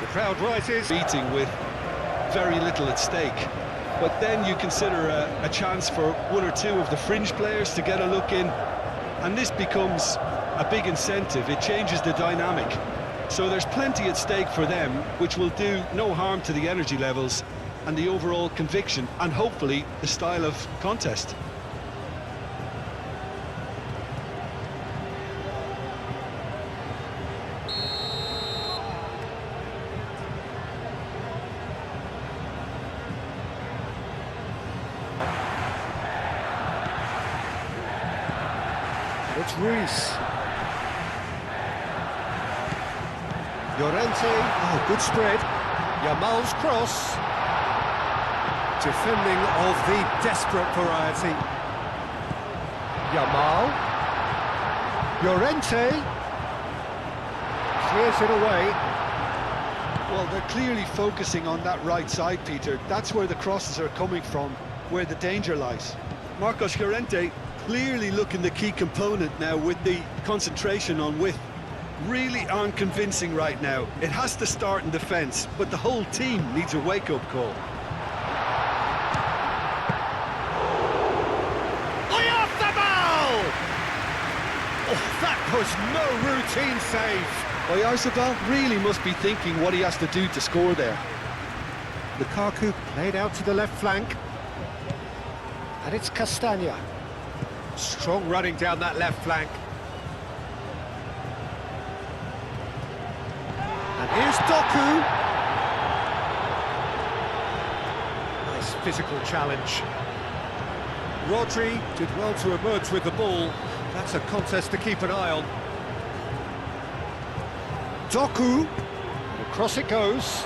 crowd rises. Beating with very little at stake. But then you consider a chance for one or two of the fringe players to get a look in, and this becomes a big incentive. It changes the dynamic. So there's plenty at stake for them, which will do no harm to the energy levels and the overall conviction, and hopefully the style of contest. It's Ruiz. Llorente, oh, good spread. Yamal's cross. Defending of the desperate variety. Yamal. Llorente. Clears it away. Well, they're clearly focusing on that right side, Peter. That's where the crosses are coming from, where the danger lies. Marcos Llorente clearly looking the key component now with the concentration on width. Really aren't convincing right now. It has to start in defence, but the whole team needs a wake-up call. Oyarzabal! Oh, that was no routine save. Oyarzabal really must be thinking what he has to do to score there. Lukaku played out to the left flank. And it's Castagna. Strong running down that left flank. And here's Doku. Nice physical challenge. Rodri did well to emerge with the ball. That's a contest to keep an eye on. Doku. Across it goes.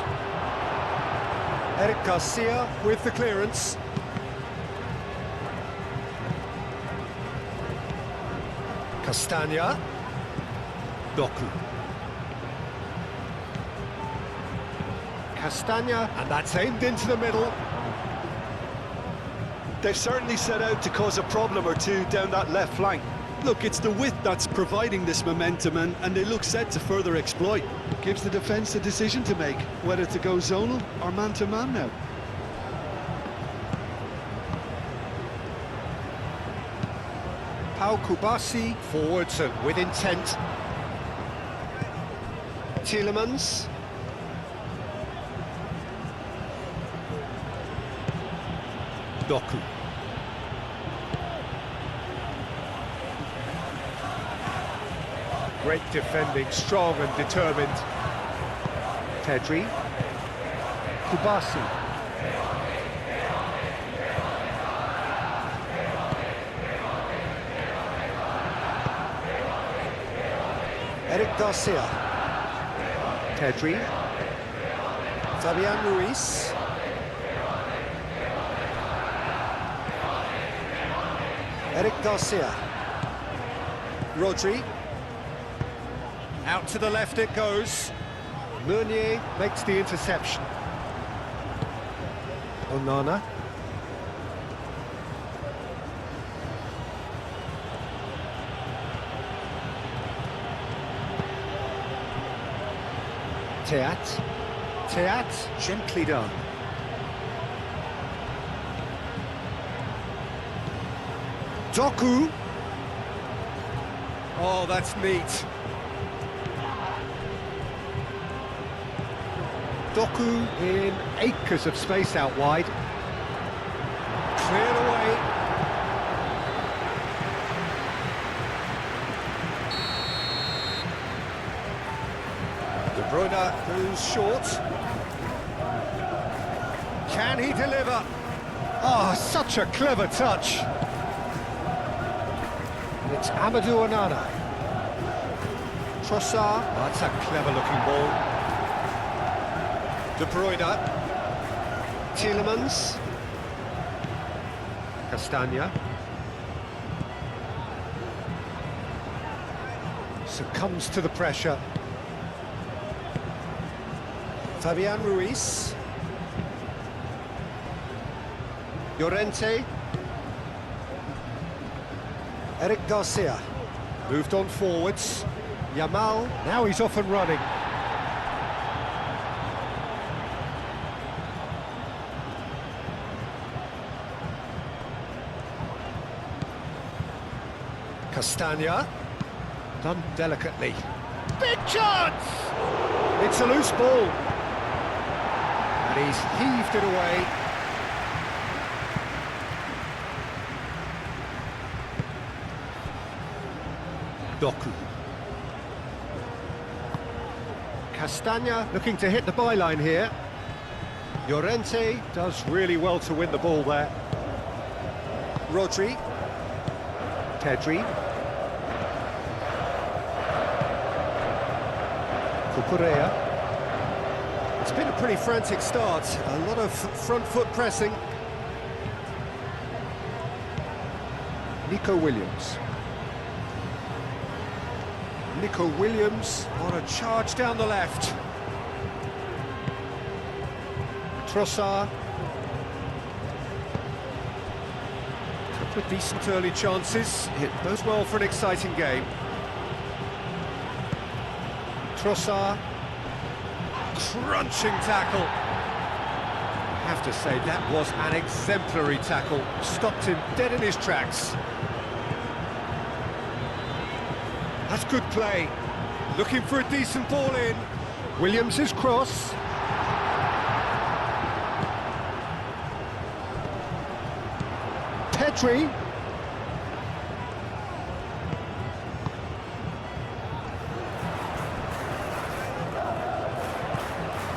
Eric Garcia with the clearance. Castagna. Doku. Castagna, and that's aimed into the middle. They've certainly set out to cause a problem or two down that left flank. Look, it's the width that's providing this momentum, and they look set to further exploit. Gives the defence a decision to make, whether to go zonal or man-to-man now. Pau Kubasi forwards and with intent. Tielemans. Doku. Great defending, strong and determined. Pedri. Kubasi. Eric Garcia. Pedri. Fabian Ruiz. Eric Garcia. Rodri. Out to the left it goes. Meunier makes the interception. Onana. Teat, gently done. Doku. Oh, that's neat. Doku in acres of space out wide. Cleared away. De Bruyne goes short. Can he deliver? Oh, such a clever touch. And it's Amadou Onana. Trossard. Oh, that's a clever-looking ball. De Bruyne. Tielemans. Castagna. Succumbs to the pressure. Fabian Ruiz. Llorente. Eric Garcia. Moved on forwards. Yamal. Now he's off and running. Castagna. Done delicately. Big chance! It's a loose ball. And he's heaved it away. Doku. Castagna looking to hit the byline here. Llorente does really well to win the ball there. Rodri. Pedri. Cucurella. It's been a pretty frantic start. A lot of front foot pressing. Nico Williams. Nico Williams on a charge down the left. Trossard. Couple of decent early chances. It bodes well for an exciting game. Trossard. Crunching tackle. I have to say that was an exemplary tackle. Stopped him dead in his tracks. That's good play. Looking for a decent ball in. Williams' cross. Pedri.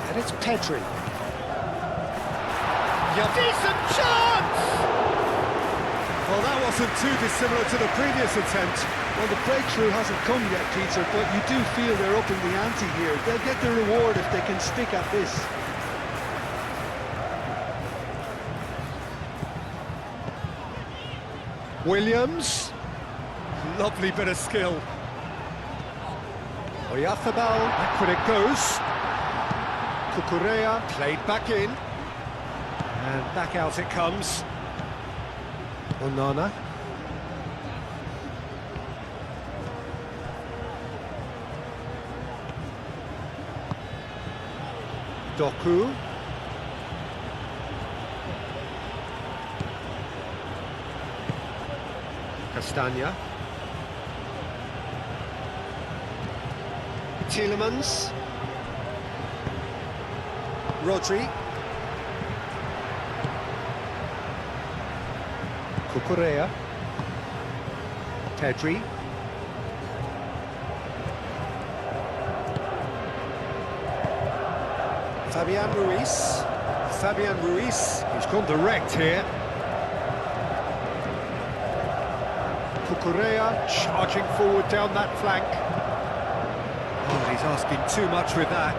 And it's Pedri. Decent chance! Well, that wasn't too dissimilar to the previous attempt. Well, the breakthrough hasn't come yet, Peter, but you do feel they're upping the ante here. They'll get the reward if they can stick at this. Williams. Lovely bit of skill. Oyarzabal, back when it goes. Cucurella played back in. And back out it comes. Onana. Doku. Castagna. Tielemans. Rodri. Cucurella. Pedri. Fabian Ruiz. Fabian Ruiz. He's gone direct here. Cucurella charging forward down that flank. Oh, he's asking too much with that.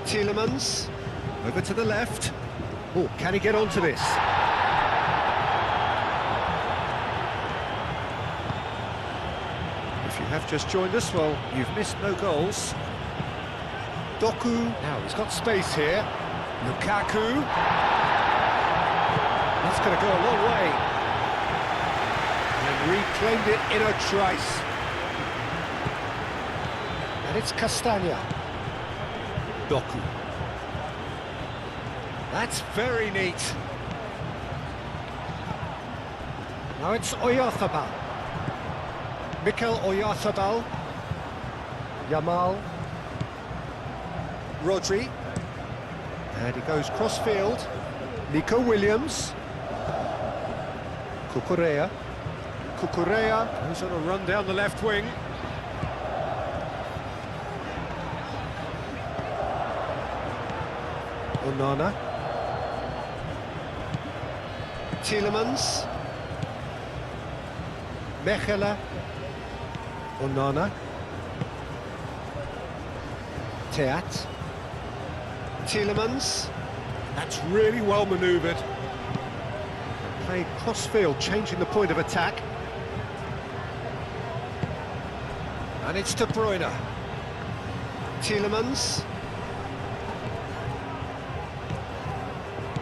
Tielemans, over to the left. Oh, can he get onto this? If you have just joined us, well, you've missed no goals. Doku, now he's got space here. Lukaku. That's going to go a long way. And reclaimed it in a trice. And it's Castagna. Doku. That's very neat. Now it's Oyarzabal. Mikel Oyarzabal. Yamal. Rodri. And he goes cross-field. Nico Williams. Cucurella. Cucurella goes on a run down the left wing. Onana. Tielemans. Mechelen. Onana. Teat. Tielemans. That's really well manoeuvred. Played cross-field, changing the point of attack. And it's De Bruyne. Tielemans.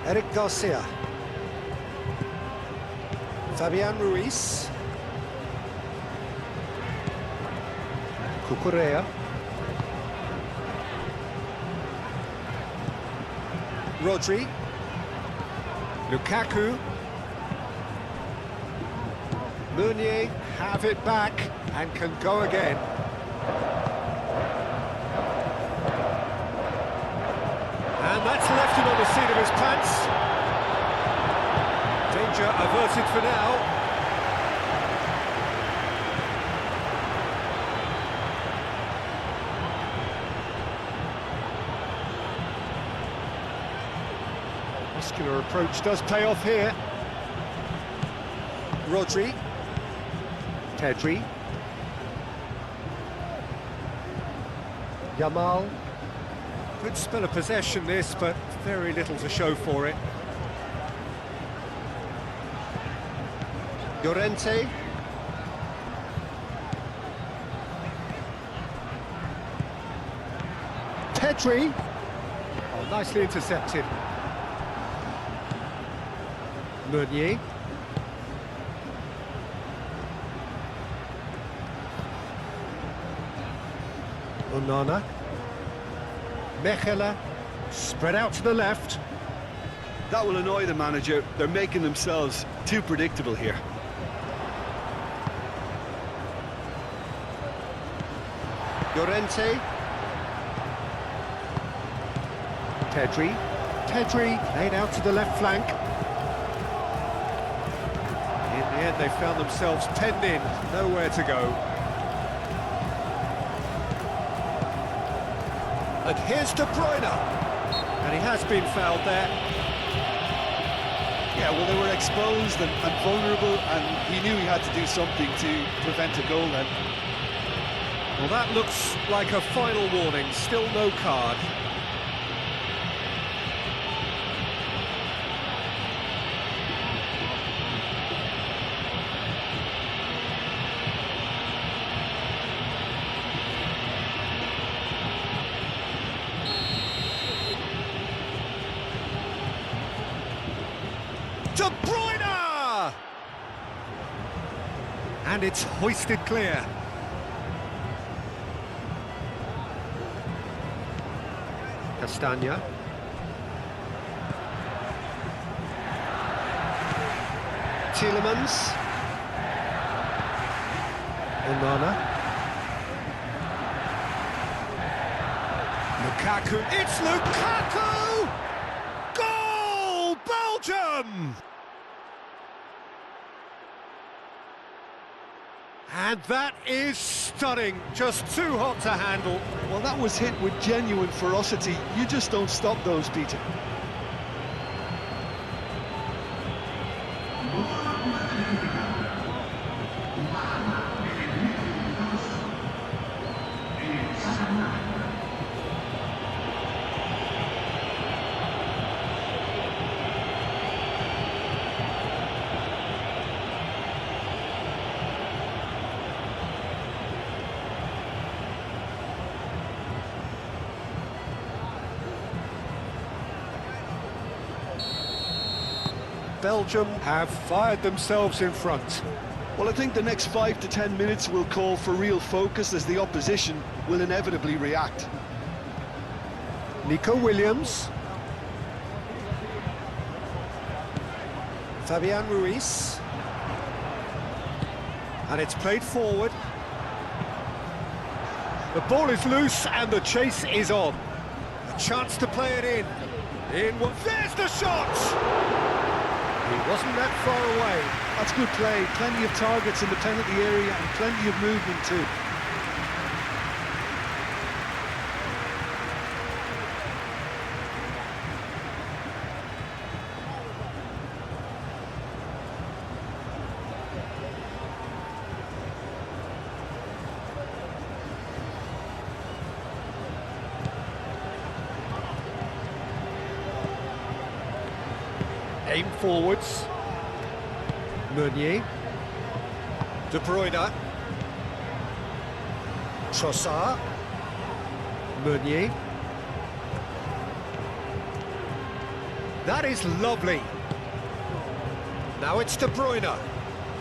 Eric Garcia. Fabian Ruiz. Cucurella. Rodri. Lukaku. Meunier have it back and can go again. And that's left him on the seat of his pants. Danger averted for now. Muscular approach does pay off here. Rodri. Pedri. Yamal. Good spell of possession this, but very little to show for it. Llorente. Pedri. Oh, nicely intercepted. Meunier. Onana. Mechela. Spread out to the left. That will annoy the manager. They're making themselves too predictable here. Llorente. Pedri. Pedri laid out to the left flank. In the end, they found themselves penned in, nowhere to go. And here's De Bruyne. And he has been fouled there. Yeah, well, they were exposed and vulnerable, and he knew he had to do something to prevent a goal then. Well, that looks like a final warning, still no card. De Bruyne! And it's hoisted clear. Castagna. Tielemans. Onana. Lukaku. It's Lukaku! Goal! Belgium! And that is stunning, just too hot to handle. Well, that was hit with genuine ferocity. You just don't stop those, Peter. Belgium have fired themselves in front. Well, I think the next 5 to 10 minutes will call for real focus, as the opposition will inevitably react. Nico Williams. Fabian Ruiz. And it's played forward. The ball is loose and the chase is on. A chance to play it in. There's the shot! He wasn't that far away. That's good play. Plenty of targets in the penalty area and plenty of movement too. Aim forwards. Meunier. De Bruyne. Trossard. Meunier. That is lovely. Now it's De Bruyne.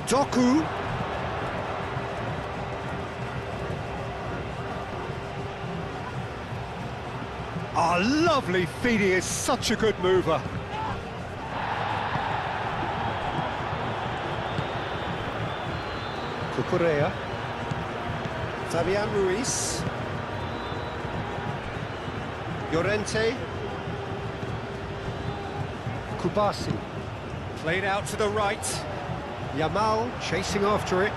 Doku. Oh, lovely feed, he is such a good mover. Cucurella. Fabian Ruiz. Llorente. Kubasi. Played out to the right. Yamal chasing after it.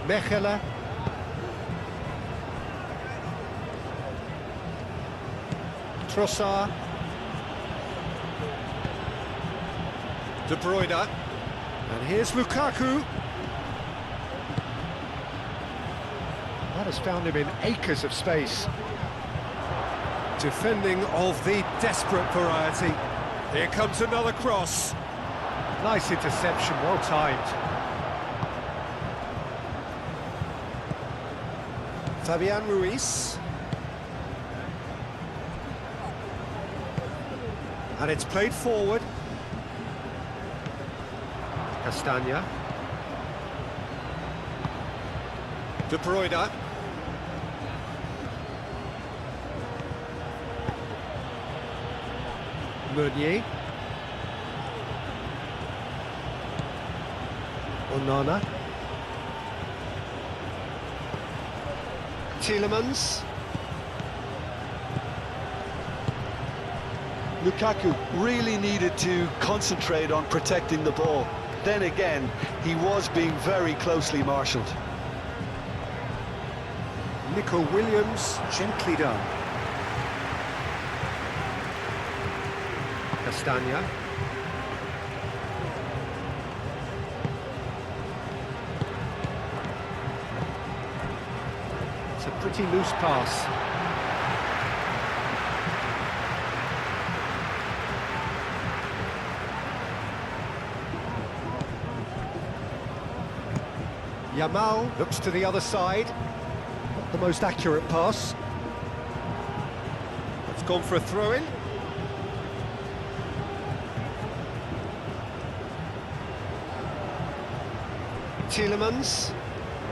Mechela. Trossard. De Bruyne. And here's Lukaku. That has found him in acres of space. Defending of the desperate variety. Here comes another cross. Nice interception, well timed. Fabian Ruiz. And it's played forward. Castagna. De Bruyne. Meunier. Onana. Tielemans. Lukaku really needed to concentrate on protecting the ball. Then again, he was being very closely marshalled. Nico Williams, gently done. Castagna. It's a pretty loose pass. Yamal looks to the other side. Not the most accurate pass. It's gone for a throw-in. Tielemans.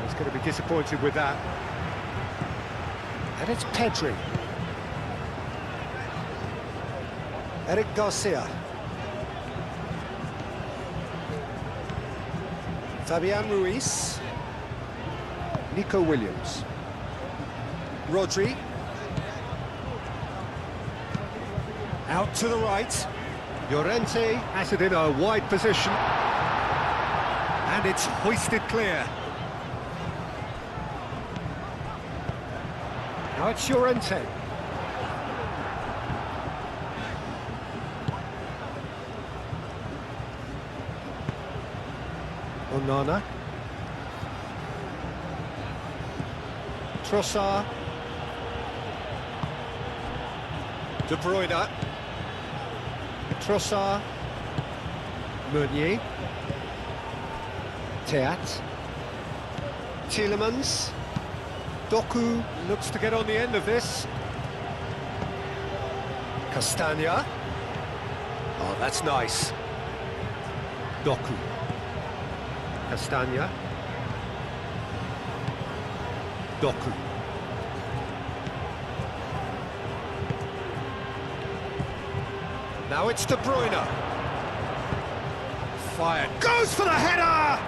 He's going to be disappointed with that. And it's Pedri. Eric Garcia. Fabian Ruiz. Nico Williams. Rodri. Out to the right. Llorente has it in a wide position. And it's hoisted clear. Now it's Llorente. Onana. Trossard. De Bruyne. Trossard. Meunier. Teat. Tielemans. Doku looks to get on the end of this. Castagna. Oh, that's nice. Doku. Castagna. Doku. Now it's De Bruyne. Fired. Goes for the header!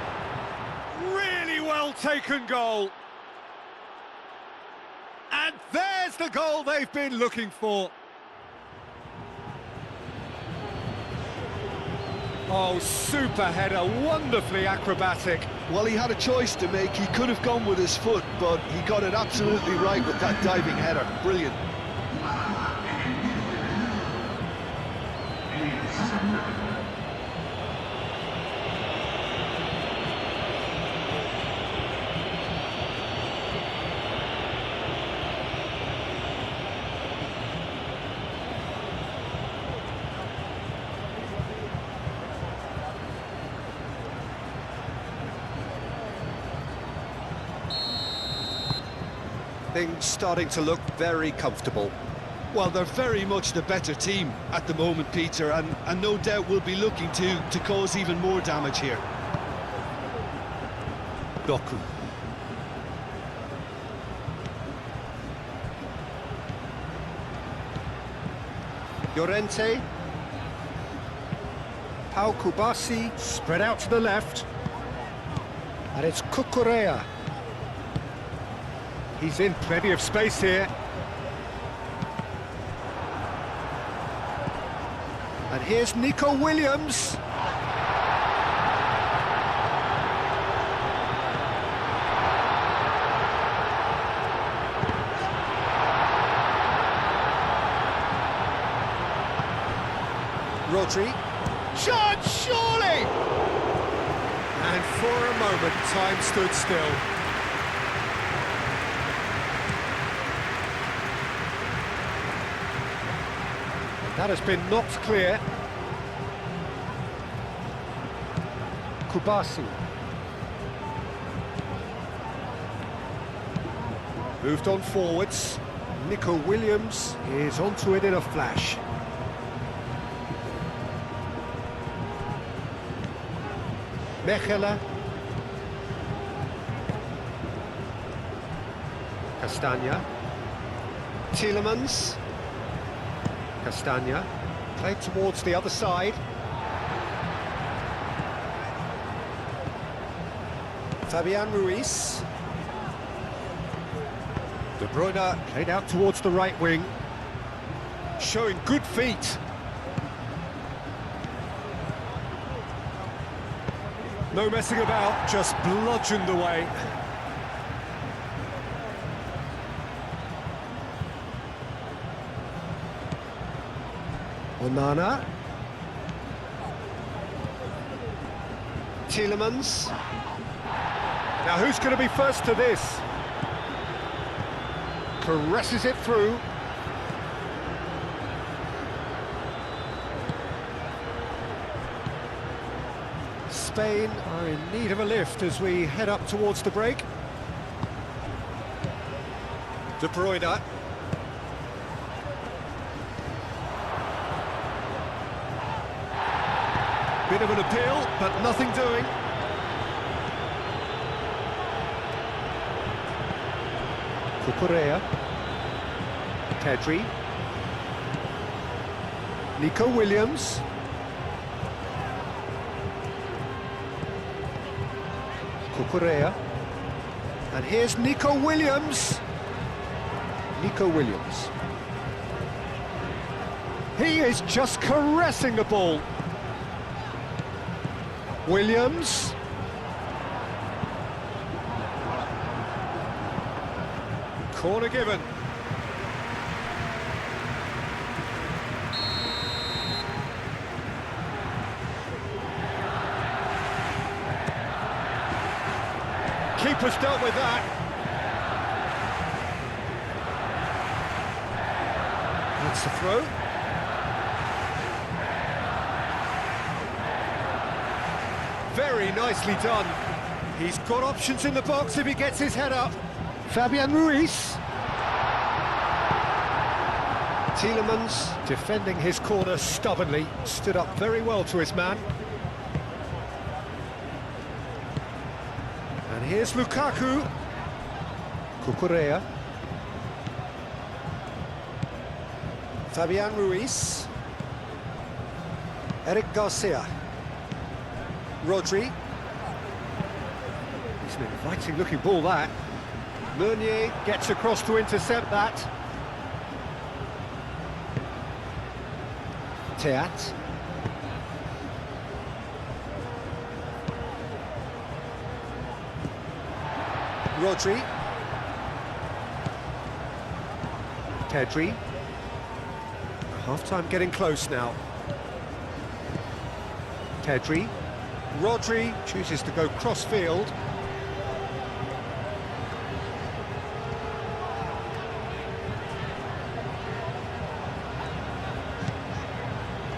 Really well taken goal. And there's the goal they've been looking for. Oh, super header, wonderfully acrobatic. Well, he had a choice to make. He could have gone with his foot, but he got it absolutely right with that diving header. Brilliant. Things starting to look very comfortable. Well, they're very much the better team at the moment, Peter, and no doubt will be looking to cause even more damage here. Doku. Llorente. Pau Kubasi, spread out to the left. And it's Cucurella. He's in plenty of space here. And here's Nico Williams. Rodri. Shot, surely! And for a moment, time stood still. That has been knocked clear. Kubasi. Moved on forwards. Nico Williams is onto it in a flash. Mechela. Castagna. Tielemans. Castagna. Played towards the other side. Fabian Ruiz. De Bruyne played out towards the right wing. Showing good feet. No messing about, just bludgeoned away. Onana. Tielemans. Now who's going to be first to this? Caresses it through. Spain are in need of a lift as we head up towards the break. De Bruyne. Bit of an appeal, but nothing doing. Cucurella. Pedri. Nico Williams. Cucurella. And here's Nico Williams. Nico Williams. He is just caressing the ball. Williams. Corner given. Keeper's dealt with that. That's the throw. Very nicely done. He's got options in the box if he gets his head up. Fabian Ruiz. Tielemans defending his corner stubbornly, stood up very well to his man. And here's Lukaku. Cucurella. Fabian Ruiz. Eric Garcia. Rodri. It's an inviting looking ball, that. Meunier gets across to intercept that. Teat. Rodri. Pedri. Half-time getting close now. Pedri. Rodri chooses to go cross-field.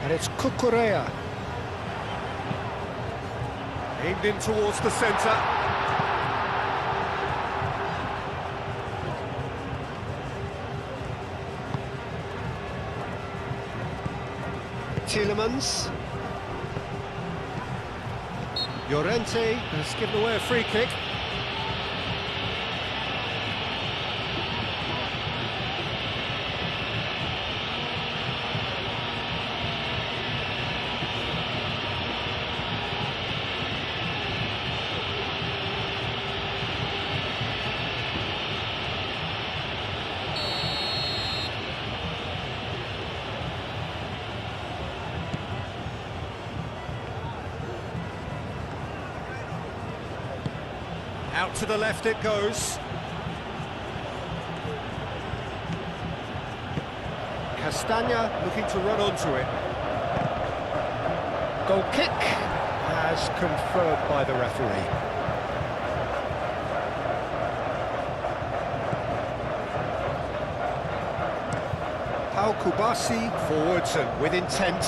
And it's Cucurella. Aimed in towards the centre. Tielemans. Llorente has given away a free kick. Out to the left it goes. Castagna looking to run onto it. Goal kick as confirmed by the referee. Pau Kubasi forwards and with intent.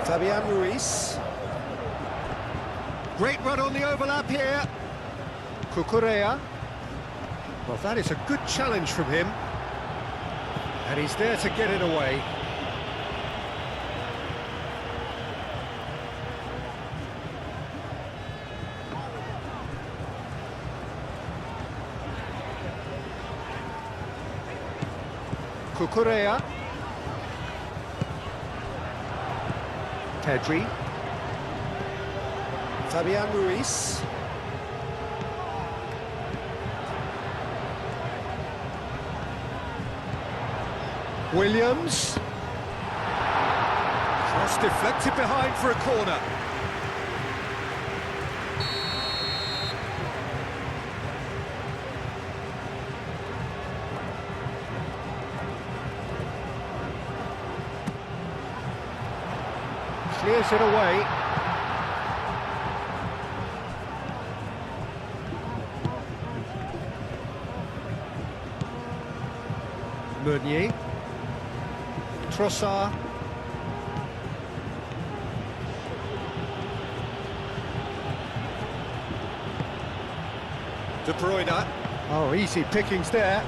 Fabian Ruiz. Great run on the overlap here. Cucurella. Well, that is a good challenge from him. And he's there to get it away. Cucurella. Pedri. Fabian Ruiz. Williams. Cross deflected behind for a corner. Clears it away. Meunier. Trossard. De Bruyne. Oh, easy pickings there.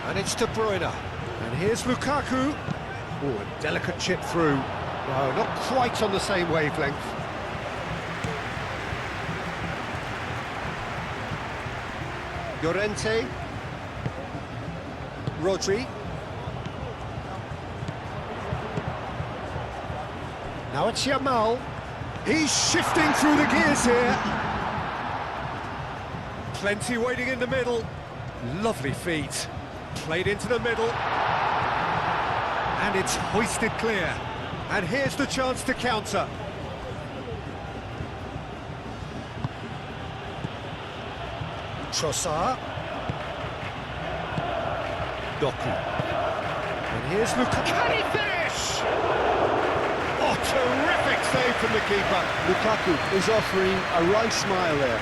And it's De Bruyne. And here's Lukaku. Oh, a delicate chip through. Oh, not quite on the same wavelength. Llorente. Rodri. Now it's Yamal. He's shifting through the gears here. Plenty waiting in the middle. Lovely feet. Played into the middle. And it's hoisted clear. And here's the chance to counter. Trossard. Doku. And here's Lukaku. Can he finish? Oh, terrific save from the keeper. Lukaku is offering a right smile there.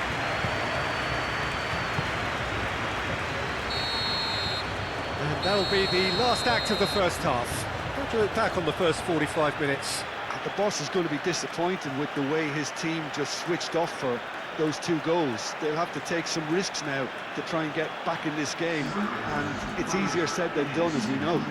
And that'll be the last act of the first half. Got to look back on the first 45 minutes. The boss is going to be disappointed with the way his team just switched off for those 2 goals. They'll have to take some risks now to try and get back in this game, and it's easier said than done, as we know.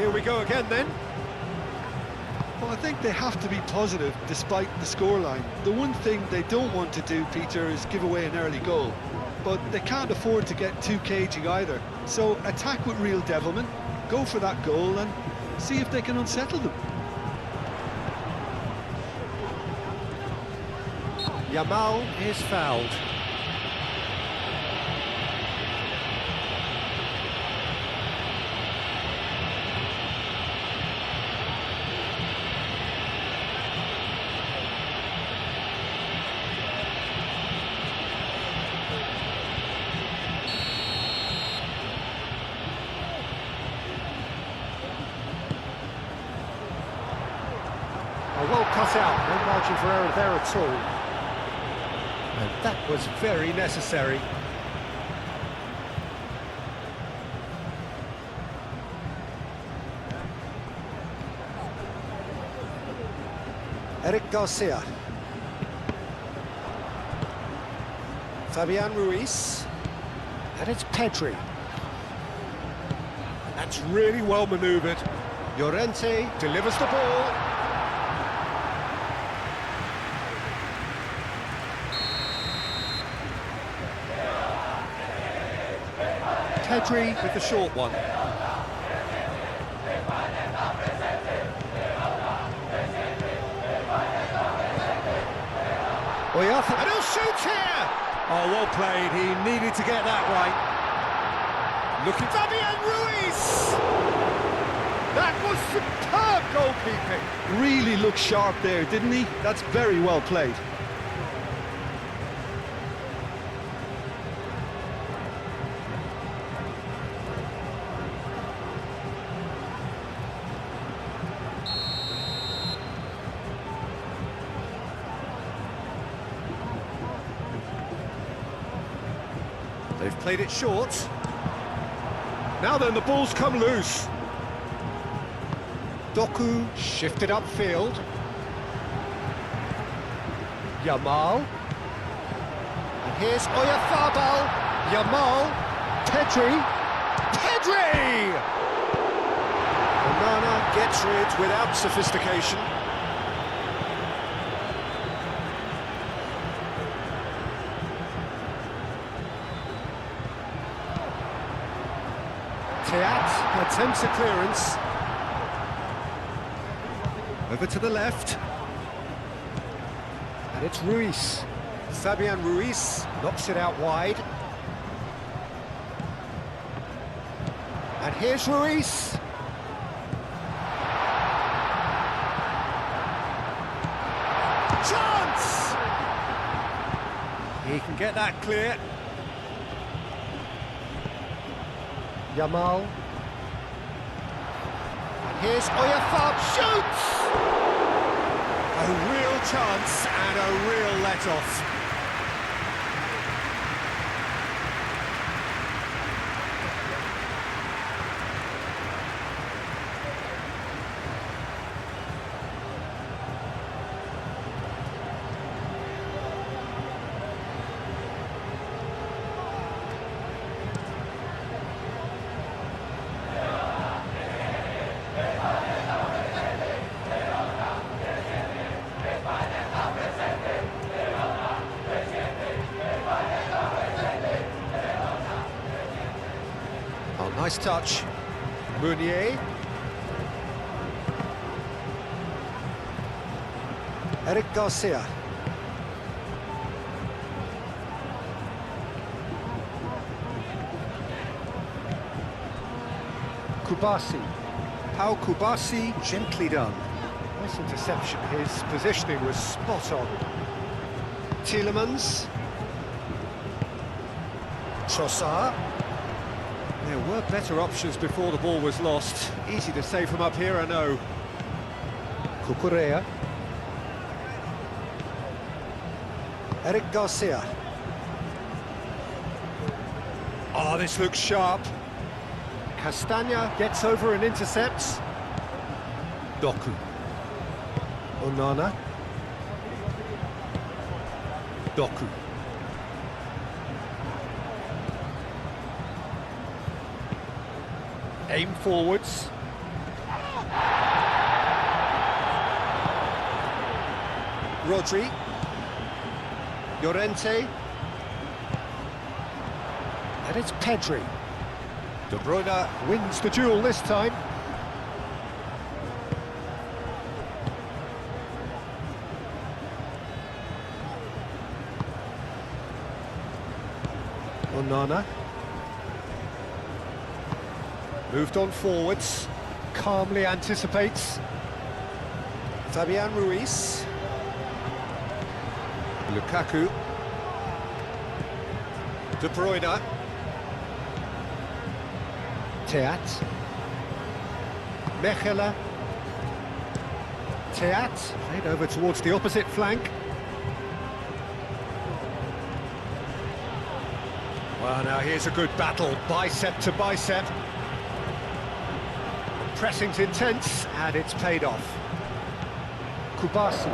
here we go again then. Well, I think they have to be positive despite the scoreline. The one thing they don't want to do, Peter, is give away an early goal. But they can't afford to get too cagey either. So attack with real devilment, go for that goal and see if they can unsettle them. Yamal is fouled. Well cut out, no margin for error there at all. And that was very necessary. Eric Garcia. Fabian Ruiz. And it's Pedri. That's really well manoeuvred. Llorente delivers the ball. Pedri with the short one. Oyarth, and he'll shoot here! Oh, well played, he needed to get that right. Looking Fabian Ruiz! That was superb goalkeeping! Really looked sharp there, didn't he? That's very well played. They've played it short. Now then, the ball's come loose. Doku shifted upfield. Yamal. And here's Oyarzabal. Yamal. Pedri. Pedri! Onana gets rid without sophistication. Teat attempts a clearance. Over to the left. And it's Ruiz. Fabian Ruiz knocks it out wide. And here's Ruiz. Chance! He can get that clear. Yamal. And here's Oyarth, shoots! A real chance and a real let-off. Oh, nice touch. Meunier. Eric Garcia. Kubasi. Pau Kubasi, gently done. Nice interception. His positioning was spot on. Tielemans. Trossard. There were better options before the ball was lost. Easy to say from up here, I know. Cucurella. Eric Garcia. Oh, this looks sharp. Castagna gets over and intercepts. Doku. Onana. Doku. Aim forwards. Rodri. Llorente. And it's Pedri. De Bruyne wins the duel this time. Onana. Moved on forwards. Calmly anticipates. Fabian Ruiz. Lukaku. De Bruyne. Teat. Mechelen. Teat. Played over towards the opposite flank. Well, now here's a good battle, bicep to bicep. Pressing's intense, and it's paid off. Kubasi.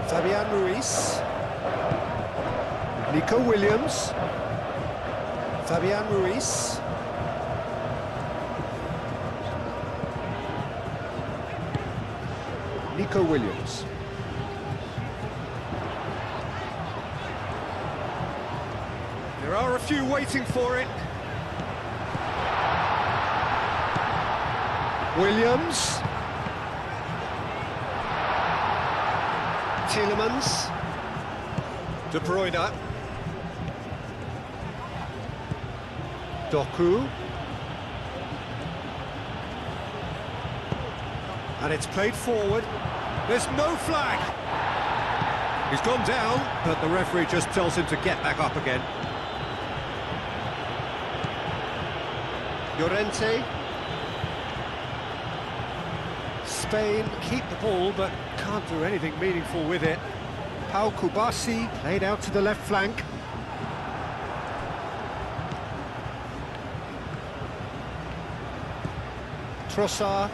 Fabian Ruiz. Nico Williams. Fabian Ruiz. Nico Williams. There are a few waiting for it. Williams. Tielemans. De Bruyne. Doku. And it's played forward. There's no flag. He's gone down, but the referee just tells him to get back up again. Llorente. Spain keep the ball, but can't do anything meaningful with it. Pau Kubasi played out to the left flank. Trossard.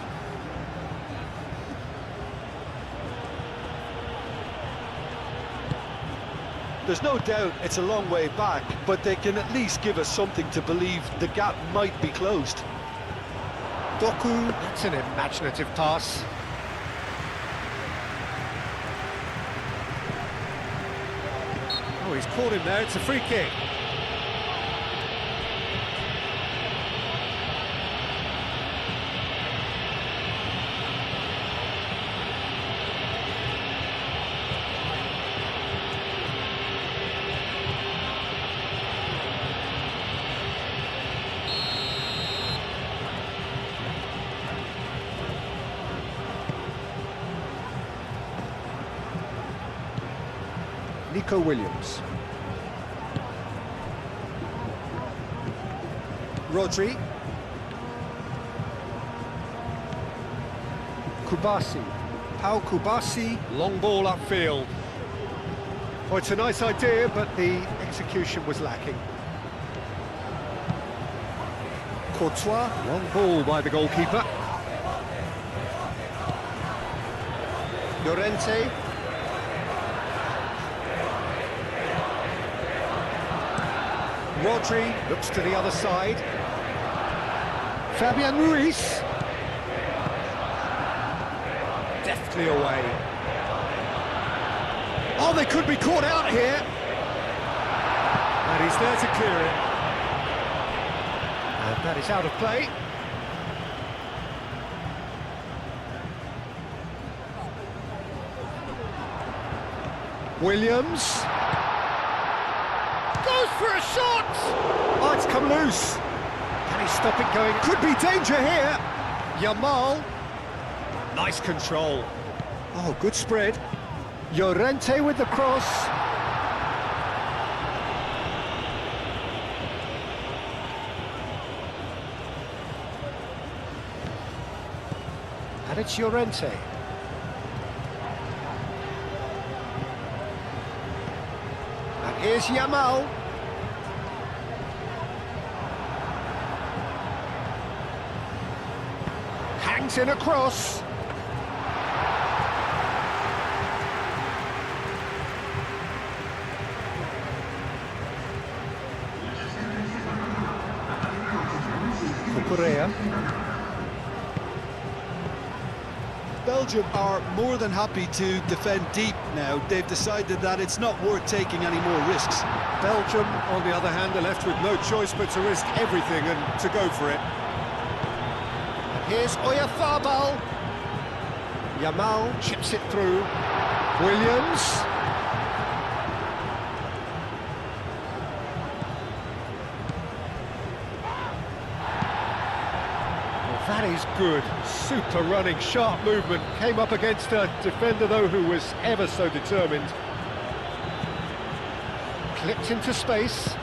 There's no doubt it's a long way back, but they can at least give us something to believe the gap might be closed. Doku, that's an imaginative pass. Oh, he's caught him there, it's a free kick. Nico Williams. Rodri. Kubasi. Pau Kubasi, long ball upfield. Oh, it's a nice idea, but the execution was lacking. Courtois, long ball by the goalkeeper. Llorente. Rodri looks to the other side. Fabian Ruiz. Deftly away. Oh, they could be caught out here. And he's there to clear it. And that is out of play. Williams. Goes for a shot! Oh, it's come loose. Can he stop it going? Could be danger here. Yamal. Nice control. Oh, good spread. Llorente with the cross. And it's Llorente. And here's Yamal. Hangs in a cross. Correa. Belgium are more than happy to defend deep now. They've decided that it's not worth taking any more risks. Belgium, on the other hand, are left with no choice but to risk everything and to go for it. Here's Oyarzabal. Yamal chips it through. Williams. Well, that is good. Super running, sharp movement. Came up against a defender, though, who was ever so determined. Clipped into space. A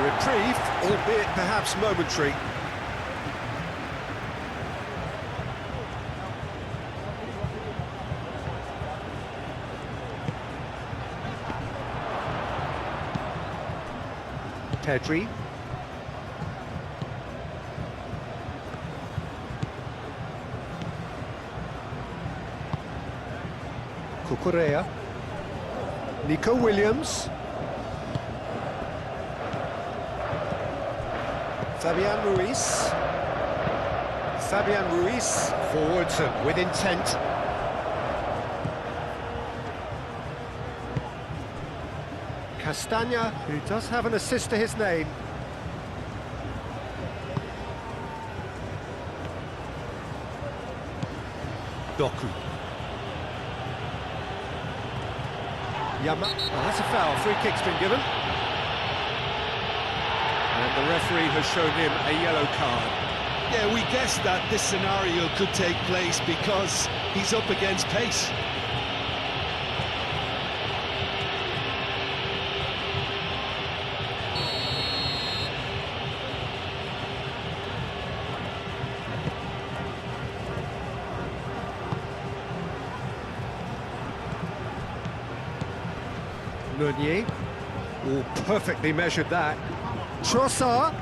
reprieve, albeit perhaps momentary. Pedri. Cucurella. Nico Williams. Fabian Ruiz. Fabian Ruiz forwards and with intent. Castagna, who does have an assist to his name. Doku. Yamal. Oh, that's a foul. Free kick's been given. And the referee has shown him a yellow card. Yeah, we guessed that this scenario could take place because he's up against pace. Meunier. Oh, perfectly measured that. Trossard.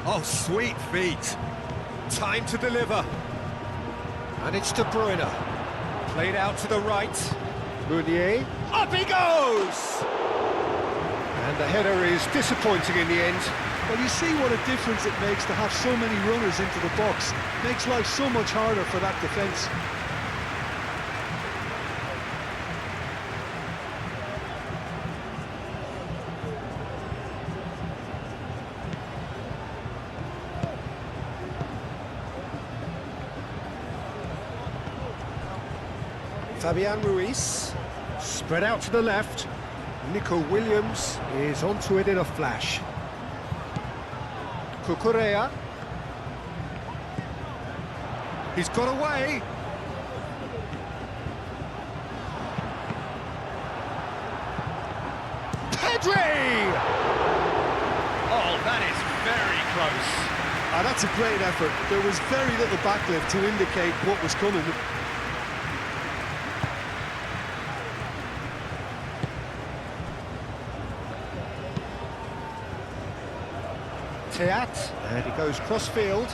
Oh, sweet feet. Time to deliver. And it's De Bruyne. Played out to the right. Meunier. Up he goes! And the header is disappointing in the end. Well, you see what a difference it makes to have so many runners into the box. Makes life so much harder for that defence. Fabian Ruiz, spread out to the left. Nico Williams is onto it in a flash. Cucurella. He's got away. Pedri! Oh, that is very close. That's a great effort. There was very little backlift to indicate what was coming. Teat, and he goes cross-field.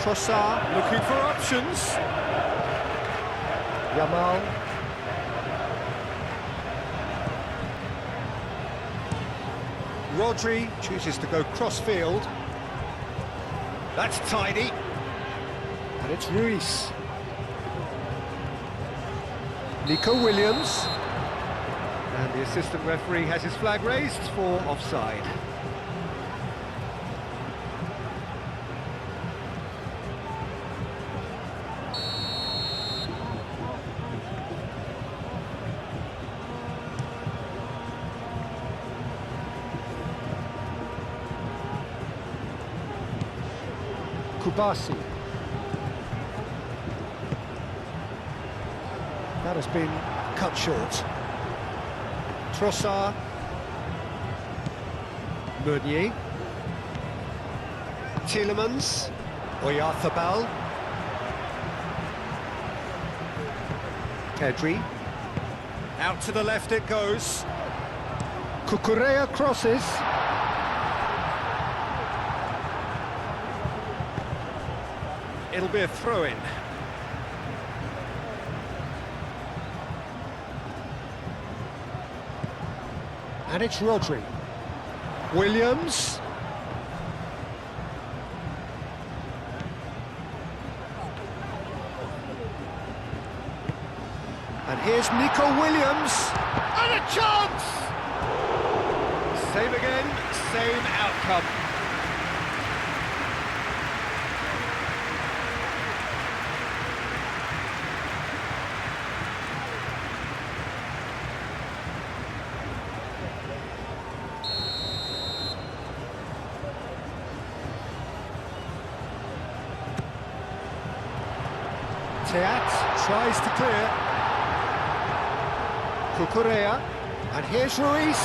Trossard looking for options. Yamal. Rodri chooses to go cross-field. That's tidy. And it's Ruiz. Nico Williams. And the assistant referee has his flag raised for offside. Kubasi. That has been cut short. Trossard. Meunier. Tielemans. Oyarzabal. Pedri. Out to the left it goes. Cucurella crosses. It'll be a throw-in. And it's Rodri. Williams. Here's Nico Williams. And a chance! Same again, same outcome. Teat tries to clear. Cucurella, and here's Ruiz.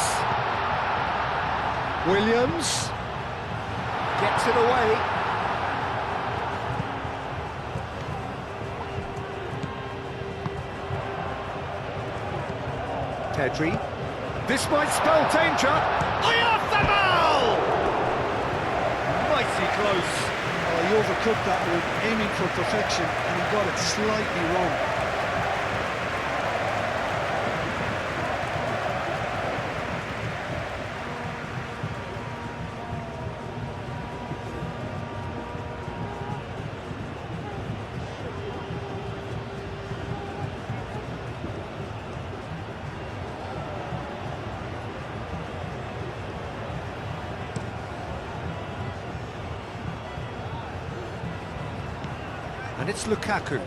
Williams gets it away. Pedri. This might spell danger. Oyarzabal! Mighty close. Oh, he overcooked that one, aiming for perfection, and he got it slightly wrong. And it's Lukaku.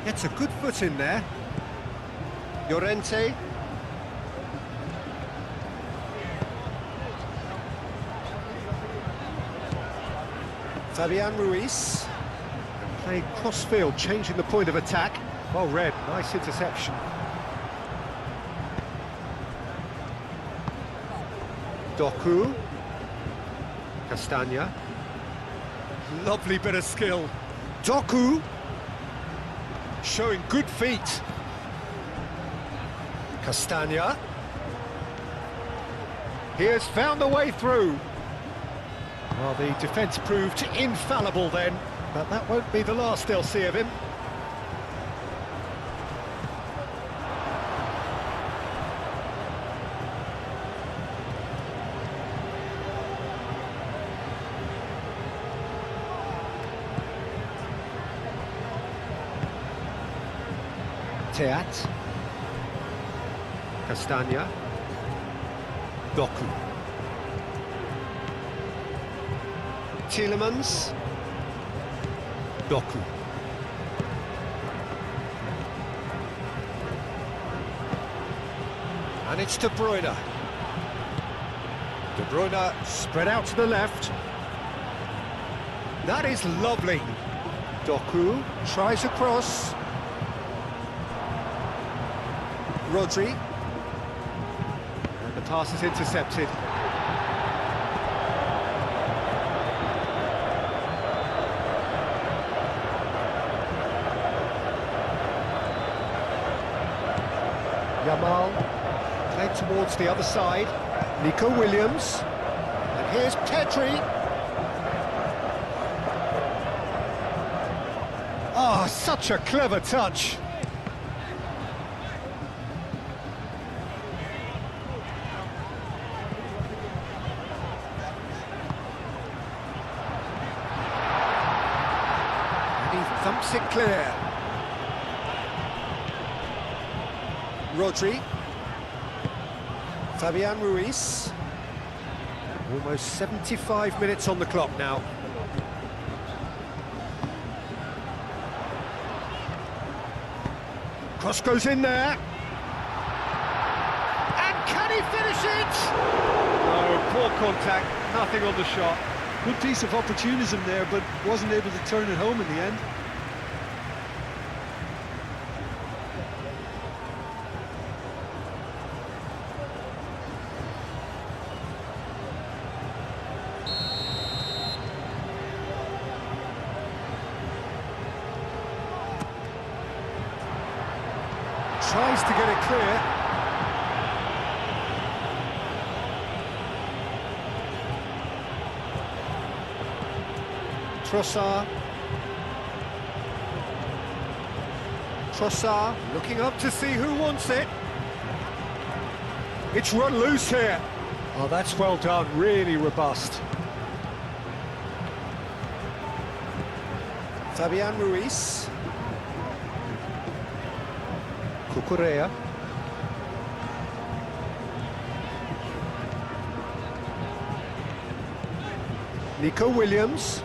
Gets a good foot in there. Llorente. Fabian Ruiz. Playing cross-field, changing the point of attack. Well read, nice interception. Doku. Castagna. Lovely bit of skill. Doku. Showing good feet. Castagna. He has found the way through. Well, the defence proved infallible then, but that won't be the last they'll see of him. Teat. Castagna. Doku. Tielemans. Doku. And it's De Bruyne. De Bruyne spread out to the left. That is lovely. Doku tries across. Rodri. And the pass is intercepted. Yamal played towards the other side. Nico Williams. And here's Pedri. Oh, such a clever touch. Thumps it clear. Rodri. Fabian Ruiz. Almost 75 minutes on the clock now. Cross goes in there. And can he finish it? No, poor contact, nothing on the shot. Good piece of opportunism there, but wasn't able to turn it home in the end. Tries to get it clear. Trossard looking up to see who wants it. It's run loose here. Oh, that's well done, really robust. Fabian Ruiz. Cucurella. Nico Williams.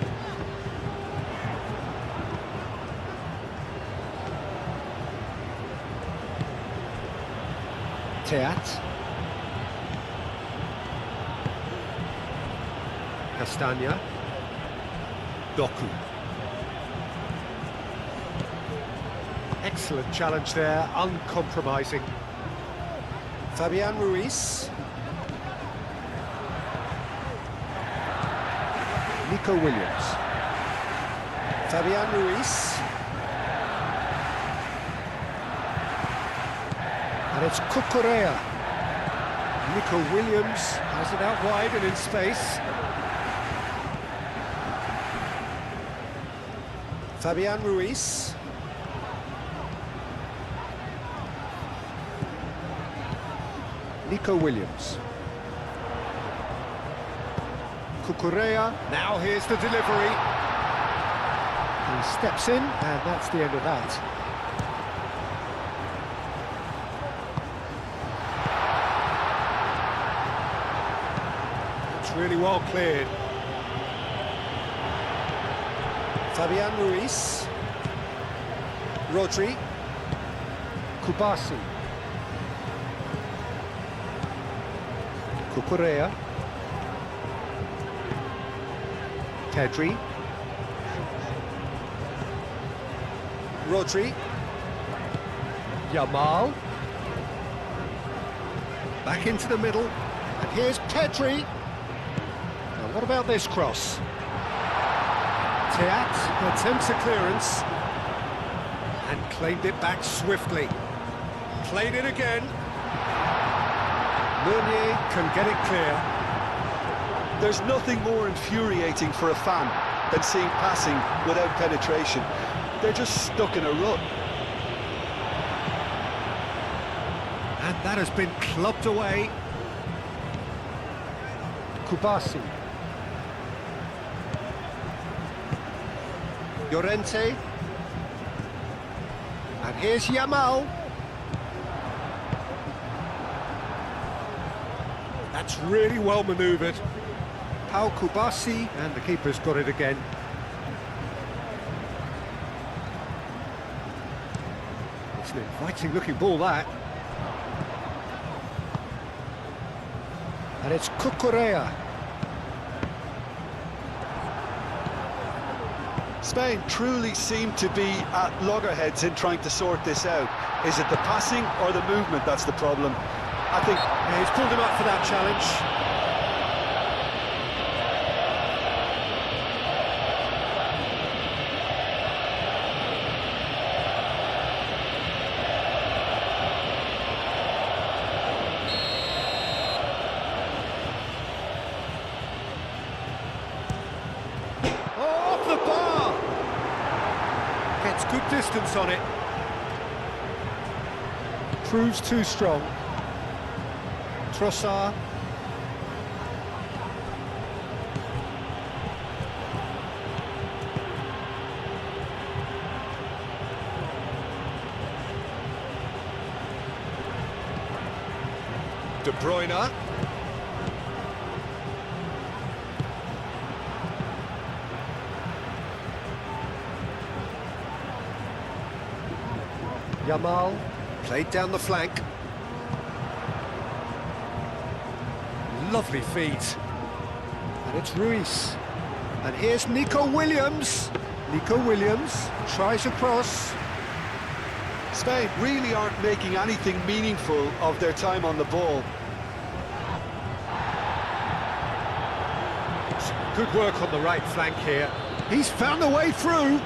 Teat. Castagna. Doku. Excellent challenge there, uncompromising. Fabian Ruiz. Nico Williams. Fabian Ruiz. And it's Cucurella. Nico Williams has it out wide and in space. Fabian Ruiz. Nico Williams. Cucurella. Now here's the delivery. He steps in, and that's the end of that. It's really well cleared. Fabian Ruiz. Rodri. Kubasi. Cucurella. Pedri. Rodri. Yamal. Back into the middle. And here's Pedri. Now what about this cross? Teat attempts a clearance. And claimed it back swiftly. Played it again. Meunier can get it clear. There's nothing more infuriating for a fan than seeing passing without penetration. They're just stuck in a rut. And that has been clubbed away. Kubasi. Llorente. And here's Yamal. That's really well manoeuvred. Pau Kubasi, and the keeper's got it again. It's an inviting looking ball, that. And it's Cucurella. Spain truly seem to be at loggerheads in trying to sort this out. Is it the passing or the movement that's the problem? I think... Yeah, he's pulled him up for that challenge. Off the bar! Gets good distance on it. Proves too strong. Trossard. De Bruyne. Yamal, played down the flank. Lovely feet. And it's Ruiz. And here's Nico Williams. Nico Williams tries a cross. Spain really aren't making anything meaningful of their time on the ball. Good work on the right flank here. He's found a way through.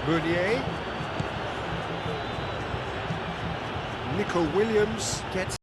Meunier. Nico Williams gets